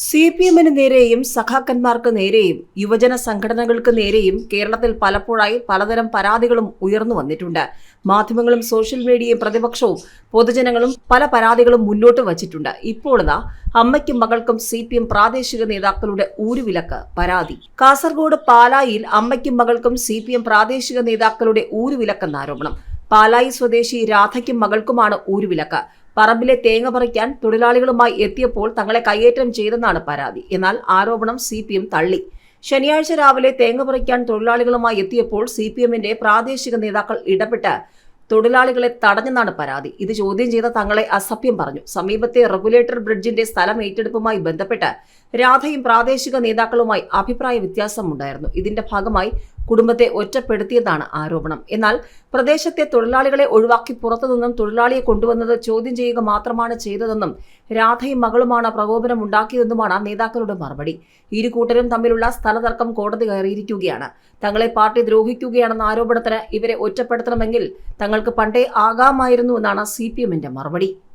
CPM-ന് നേരെയും സഖാക്കന്മാർക്ക് നേരെയും യുവജന സംഘടനകൾക്ക് നേരെയും കേരളത്തിൽ പലപ്പോഴായി പലതരം പരാതികളും ഉയർന്നു വന്നിട്ടുണ്ട്. മാധ്യമങ്ങളും സോഷ്യൽ മീഡിയയും പ്രതിപക്ഷവും പൊതുജനങ്ങളും പല പരാതികളും മുന്നോട്ട് വച്ചിട്ടുണ്ട്. ഇപ്പോൾ അമ്മയ്ക്കും മകൾക്കും CPM പ്രാദേശിക നേതാക്കളുടെ ഊരുവിലക്ക് പരാതി. കാസർഗോഡ് പാലായിൽ അമ്മയ്ക്കും മകൾക്കും CPM പ്രാദേശിക നേതാക്കളുടെ ഊരുവിലക്കെന്ന ആരോപണം. പാലായി സ്വദേശി രാധയ്ക്കും മകൾക്കുമാണ് ഊരുവിലക്ക്. പറമ്പിലെ തേങ്ങ പറിക്കാൻ തൊഴിലാളികളുമായി എത്തിയപ്പോൾ തങ്ങളെ കയ്യേറ്റം ചെയ്തെന്നാണ് പരാതി. എന്നാൽ ആരോപണം CPM തള്ളി. ശനിയാഴ്ച രാവിലെ തേങ്ങ പറിക്കാൻ തൊഴിലാളികളുമായി എത്തിയപ്പോൾ CPM-ന്റെ പ്രാദേശിക നേതാക്കൾ ഇടപെട്ട് തൊഴിലാളികളെ തടഞ്ഞെന്നാണ് പരാതി. ഇത് ചോദ്യം ചെയ്ത തങ്ങളെ അസഭ്യം പറഞ്ഞു. സമീപത്തെ റെഗുലേറ്റർ ബ്രിഡ്ജിന്റെ സ്ഥലം ഏറ്റെടുപ്പുമായി ബന്ധപ്പെട്ട് രാധയും പ്രാദേശിക നേതാക്കളുമായി അഭിപ്രായ വ്യത്യാസമുണ്ടായിരുന്നു. ഇതിന്റെ ഭാഗമായി കുടുംബത്തെ ഒറ്റപ്പെടുത്തിയതാണ് ആരോപണം. എന്നാൽ പ്രദേശത്തെ തൊഴിലാളികളെ ഒഴിവാക്കി പുറത്തുനിന്നും തൊഴിലാളിയെ കൊണ്ടുവന്നത് ചോദ്യം ചെയ്യുക മാത്രമാണ് ചെയ്തതെന്നും രാധയും മകളുമാണ് പ്രകോപനം ഉണ്ടാക്കിയതെന്നുമാണ് നേതാക്കളുടെ മറുപടി. ഇരു കൂട്ടരും തമ്മിലുള്ള സ്ഥലതർക്കം കോടതി കയറിയിരിക്കുകയാണ്. തങ്ങളെ പാർട്ടി ദ്രോഹിക്കുകയാണെന്ന ആരോപണത്തിന് ഇവരെ ഒറ്റപ്പെടുത്തണമെങ്കിൽ തങ്ങൾക്ക് പണ്ടേ ആകാമായിരുന്നു എന്നാണ് CPM-ന്റെ മറുപടി.